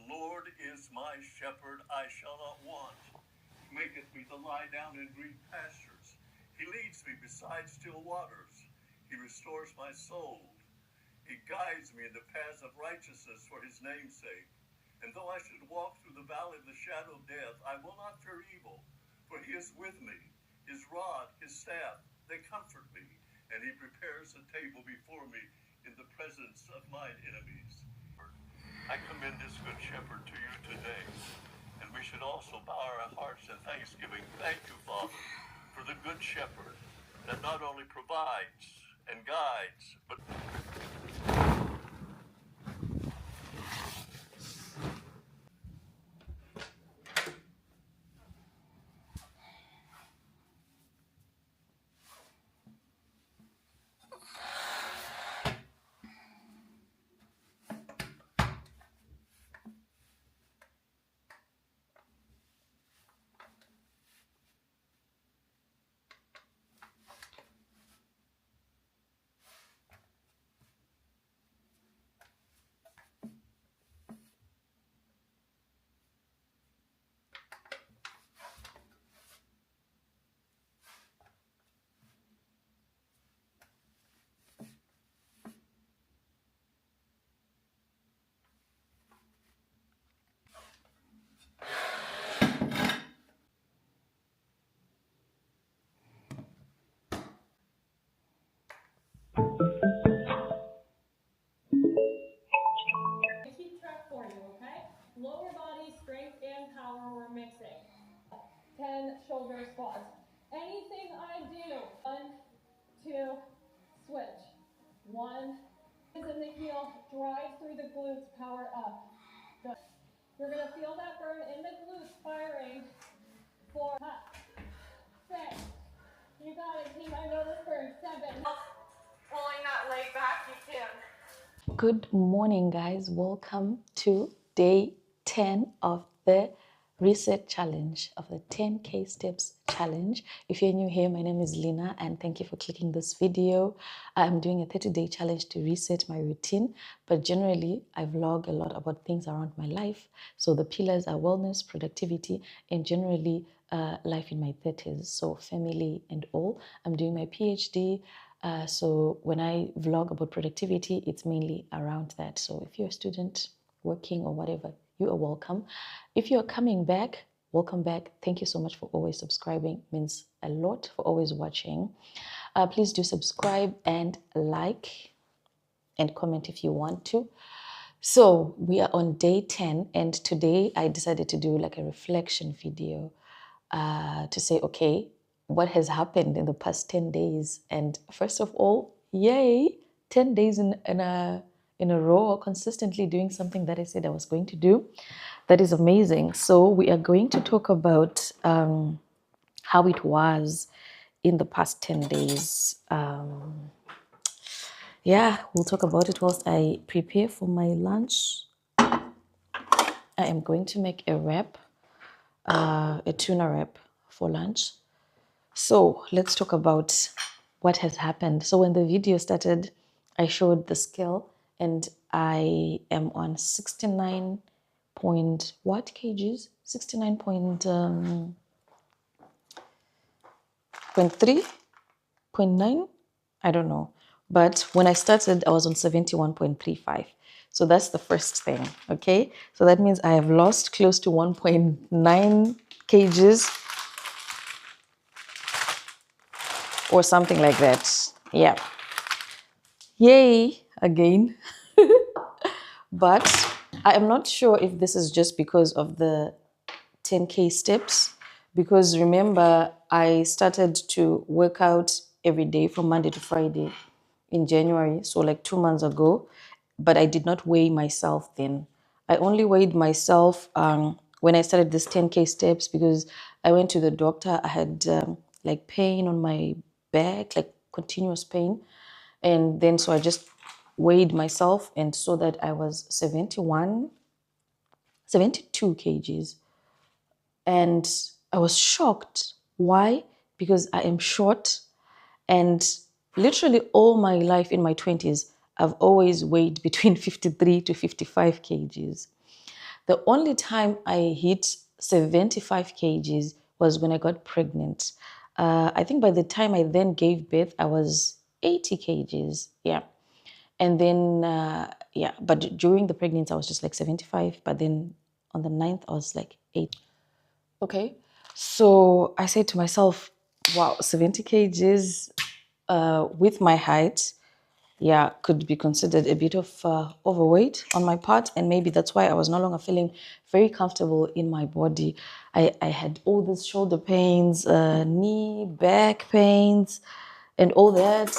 Lord is my shepherd, I shall not want. He maketh me to lie down in green pastures. He leads me beside still waters. He restores my soul. He guides me in the paths of righteousness for his name's sake. And though I should walk through the valley of the shadow of death, I will not fear evil, for he is with me. His rod, his staff, they comfort me. And he prepares a table before me in the presence of mine enemies. I commend this good shepherd to you today. And we should also bow our hearts in thanksgiving. Thank you, Father, for the good shepherd that not only provides and guides, but keep track for you, okay? Lower body strength and power we're mixing. 10 shoulder squats. Anything I do, 1, 2, switch. 1, is in the heel, drive through the glutes, power up. Good. You're gonna feel that burn in the glutes firing. 4, 6, you got it team, I know this burn. 7, pulling that leg back, you can. Good morning, guys. Welcome to day 10 of the reset challenge, of the 10K steps challenge. If you're new here, my name is Lina and thank you for clicking this video. I'm doing a 30-day challenge to reset my routine, but generally I vlog a lot about things around my life. So the pillars are wellness, productivity, and generally life in my 30s. So family and all. I'm doing my PhD. So when I vlog about productivity, it's mainly around that. So if you're a student working or whatever, you are welcome. If you're coming back, welcome back. Thank you so much for always subscribing. It means a lot, for always watching. Please do subscribe and like and comment if you want to. So we are on day 10 and today I decided to do like a reflection video to say, okay, what has happened in the past 10 days? And first of all, yay, 10 days in a row, consistently doing something that I said I was going to do. That is amazing. So we are going to talk about how it was in the past 10 days. Yeah, we'll talk about it whilst I prepare for my lunch. I am going to make a wrap, a tuna wrap for lunch. So let's talk about what has happened. So when the video started, I showed the scale and I am on 69 point what kgs? 69.3, 0.9? I don't know. But when I started, I was on 71.35. So that's the first thing, okay? So that means I have lost close to 1.9 kgs or something like that. Yeah. Yay, again. But I am not sure if this is just because of the 10K steps, because remember, I started to work out every day from Monday to Friday in January, so like 2 months ago, but I did not weigh myself then. I only weighed myself when I started this 10K steps because I went to the doctor. I had like pain on my back, like continuous pain. And then so I just weighed myself and saw that I was 72 kgs. And I was shocked. Why? Because I am short and literally all my life in my 20s, I've always weighed between 53 to 55 kgs. The only time I hit 75 kgs was when I got pregnant. I think by the time I then gave birth, I was 80 kgs. Yeah. And then, yeah, but during the pregnancy, I was just like 75. But then on the 9th, I was like 8. Okay. So I said to myself, wow, 70 kgs with my height, yeah, could be considered a bit of overweight on my part. And maybe that's why I was no longer feeling very comfortable in my body. I had all these shoulder pains, knee, back pains, and all that.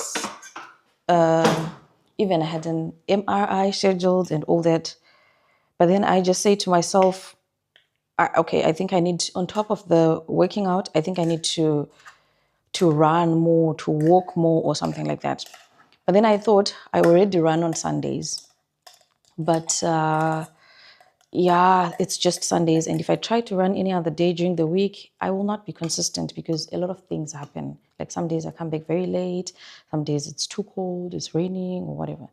Even I had an MRI scheduled and all that. But then I just say to myself, okay, I think I need, on top of the working out, I think I need to run more, to walk more or something like that. But then I thought I already run on Sundays. But yeah, it's just Sundays. And if I try to run any other day during the week, I will not be consistent because a lot of things happen. Like some days I come back very late. Some days it's too cold, it's raining or whatever.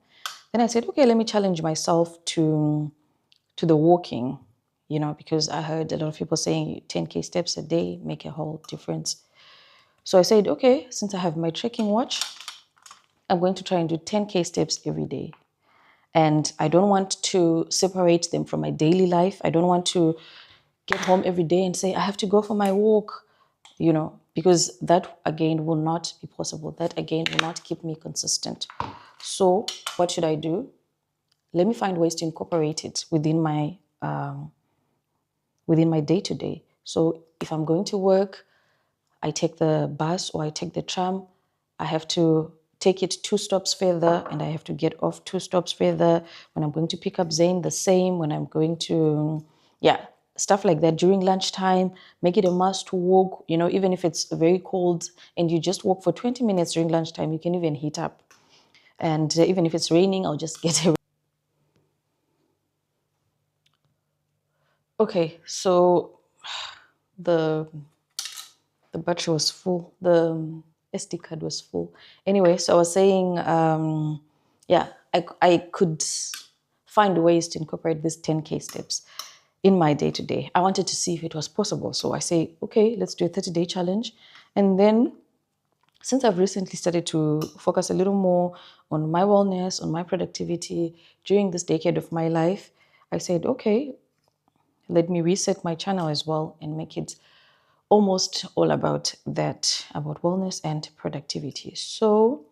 Then I said, okay, let me challenge myself to the walking, you know, because I heard a lot of people saying 10K steps a day make a whole difference. So I said, okay, since I have my trekking watch, I'm going to try and do 10K steps every day. And I don't want to separate them from my daily life. I don't want to get home every day and say, I have to go for my walk, you know, because that again will not be possible. That again will not keep me consistent. So what should I do? Let me find ways to incorporate it within my day-to-day. So if I'm going to work, I take the bus or I take the tram, I have to take it 2 stops further and I have to get off 2 stops further. When I'm going to pick up Zane, the same. When I'm going to, yeah, stuff like that. During lunchtime, make it a must to walk, you know, even if it's very cold and you just walk for 20 minutes during lunchtime, you can even heat up. And even if it's raining, I'll just get a... Okay, so the battery was full. The SD card was full. Anyway, so I was saying, yeah, I could find ways to incorporate these 10K steps in my day-to-day. I wanted to see if it was possible. So I say, okay, let's do a 30-day challenge. And then since I've recently started to focus a little more on my wellness, on my productivity during this decade of my life, I said, okay, let me reset my channel as well and make it almost all about that, about wellness and productivity. So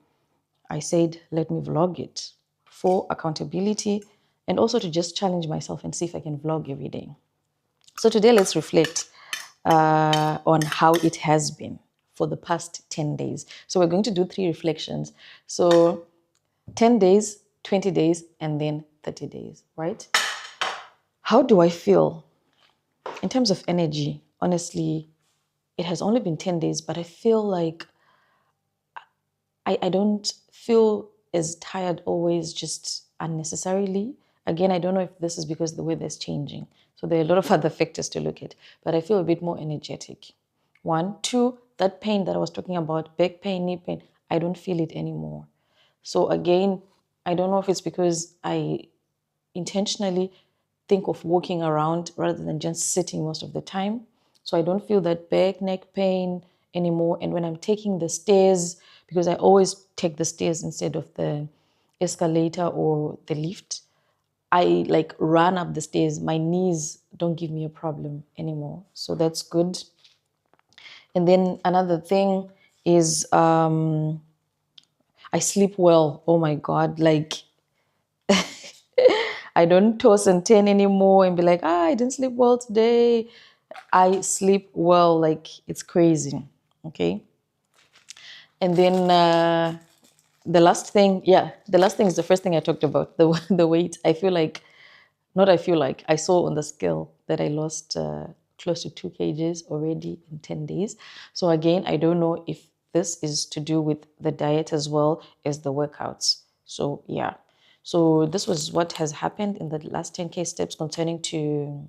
I said, let me vlog it for accountability and also to just challenge myself and see if I can vlog every day. So today, let's reflect on how it has been for the past 10 days. So we're going to do 3 reflections. So 10 days, 20 days, and then 30 days, right? How do I feel in terms of energy? Honestly, it has only been 10 days, but I feel like I don't feel as tired always, just unnecessarily. Again, I don't know if this is because the weather is changing. So there are a lot of other factors to look at, but I feel a bit more energetic. 1, 2, that pain that I was talking about, back pain, knee pain, I don't feel it anymore. So again, I don't know if it's because I intentionally think of walking around rather than just sitting most of the time. So I don't feel that back, neck pain anymore. And when I'm taking the stairs, because I always take the stairs instead of the escalator or the lift, I like run up the stairs. My knees don't give me a problem anymore. So that's good. And then another thing is I sleep well. Oh my God, like I don't toss and turn anymore and be like, I didn't sleep well today. I sleep well, like it's crazy, okay? And then the last thing is the first thing I talked about, the weight. I saw on the scale that I lost close to 2 kgs already in 10 days. So again, I don't know if this is to do with the diet as well as the workouts. So yeah. So this was what has happened in the last 10K steps concerning to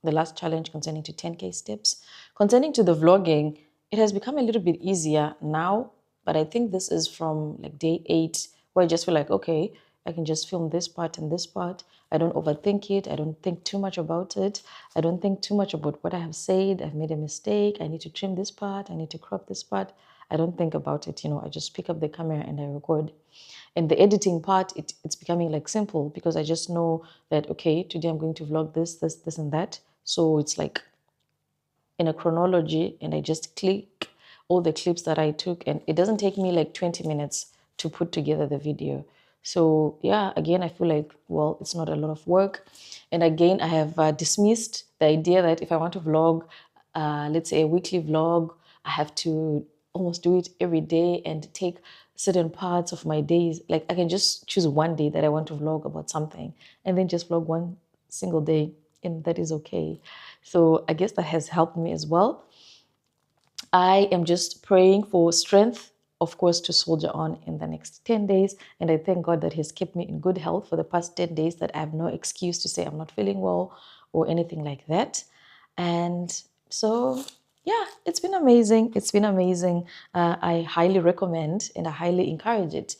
the last challenge concerning to 10K steps. Concerning to the vlogging, it has become a little bit easier now, but I think this is from like day 8 where I just feel like, okay, I can just film this part and this part. I don't overthink it. I don't think too much about it. I don't think too much about what I have said. I've made a mistake. I need to trim this part. I need to crop this part. I don't think about it. I just pick up the camera and I record. And the editing part, it's becoming like simple because I just know that, okay, today I'm going to vlog this, and that. So it's like in a chronology, and I just click all the clips that I took, and it doesn't take me like 20 minutes to put together the video. So yeah, again, I feel like, well, it's not a lot of work. And again, I have dismissed the idea that if I want to vlog, let's say a weekly vlog, I have to almost do it every day and take certain parts of my days. Like I can just choose one day that I want to vlog about something and then just vlog one single day, and that is okay. So I guess that has helped me as well. I am just praying for strength, of course, to soldier on in the next 10 days. And I thank God that He's kept me in good health for the past 10 days, that I have no excuse to say I'm not feeling well or anything like that. And so, yeah, it's been amazing. It's been amazing. I highly recommend and I highly encourage it.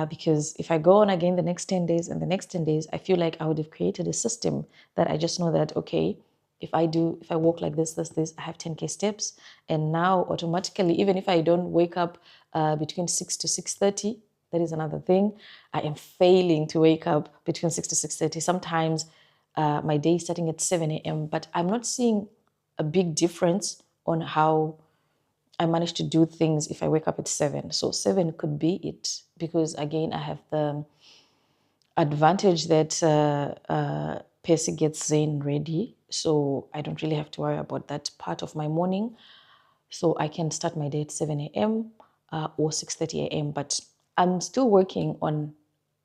Because if I go on again the next 10 days and the next 10 days, I feel like I would have created a system that I just know that, okay, if I walk like this, I have 10K steps. And now automatically, even if I don't wake up between 6 to 6:30, that is another thing. I am failing to wake up between 6 to 6:30. Sometimes my day is starting at 7 a.m., but I'm not seeing a big difference on how I manage to do things if I wake up at 7. So 7 could be it, because again, I have the advantage that Percy gets Zane ready. So I don't really have to worry about that part of my morning. So I can start my day at 7 a.m. Or 6:30 a.m. But I'm still working on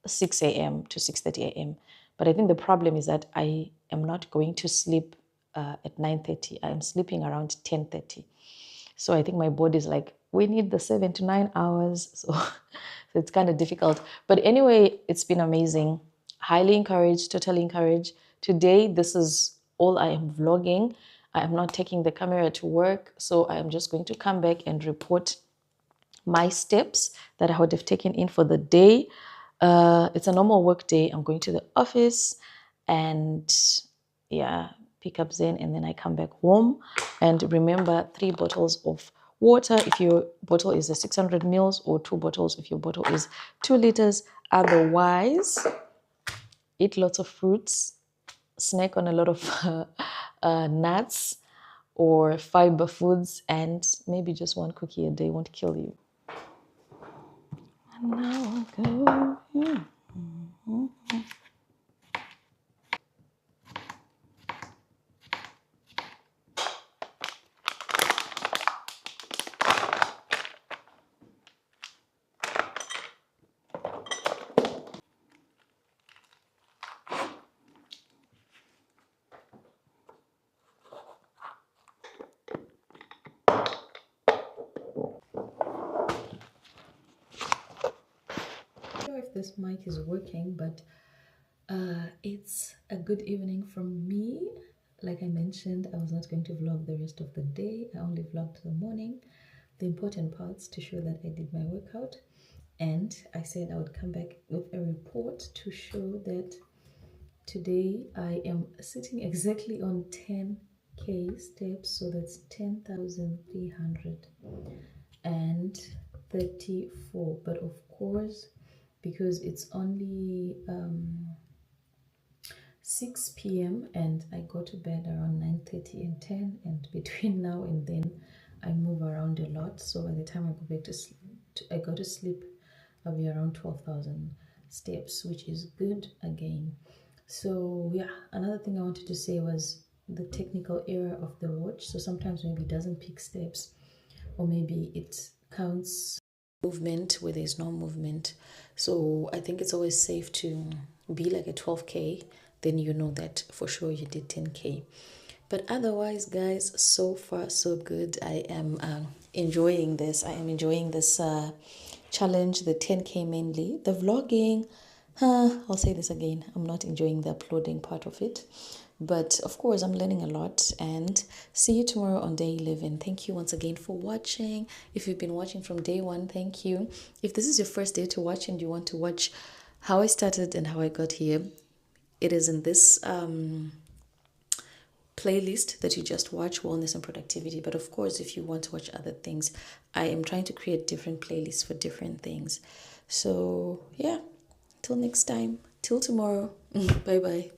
6 a.m. to 6:30 a.m. But I think the problem is that I am not going to sleep at 9:30. I'm sleeping around 10:30. So I think my body is like, we need the 7 to 9 hours. So, so it's kind of difficult. But anyway, it's been amazing. Highly encouraged, totally encouraged. Today, this is all I am vlogging. I am not taking the camera to work. So I am just going to come back and report my steps that I would have taken in for the day. It's a normal work day. I'm going to the office and yeah, pick up Zen, and then I come back home. And remember, 3 bottles of water if your bottle is a 600 mils, or 2 bottles if your bottle is 2 liters. Otherwise, eat lots of fruits, snack on a lot of nuts or fiber foods, and maybe just 1 cookie a day won't kill you. And now I'll go. If this mic is working, but it's a good evening from me. Like I mentioned, I was not going to vlog the rest of the day. I only vlogged the morning, the important parts, to show that I did my workout. And I said I would come back with a report to show that today I am sitting exactly on 10K steps. So that's 10,334. But of course, because it's only 6 p.m. and I go to bed around 9:30 and 10, and between now and then I move around a lot. So by the time I go back to sleep, I'll be around 12,000 steps, which is good again. So yeah, another thing I wanted to say was the technical error of the watch. So sometimes maybe it doesn't pick steps, or maybe it counts movement where there's no movement. So I think it's always safe to be like a 12K, then you know that for sure you did 10K. But otherwise, guys, so far so good. I am enjoying this. I am enjoying this challenge, the 10K mainly. The vlogging, I'll say this again, I'm not enjoying the uploading part of it. But of course, I'm learning a lot, and see you tomorrow on day 11. Thank you once again for watching. If you've been watching from day 1, thank you. If this is your first day to watch and you want to watch how I started and how I got here. It is in this playlist that you just watch, wellness and productivity. But of course, if you want to watch other things, I am trying to create different playlists for different things. So yeah, till next time, till tomorrow. Bye bye.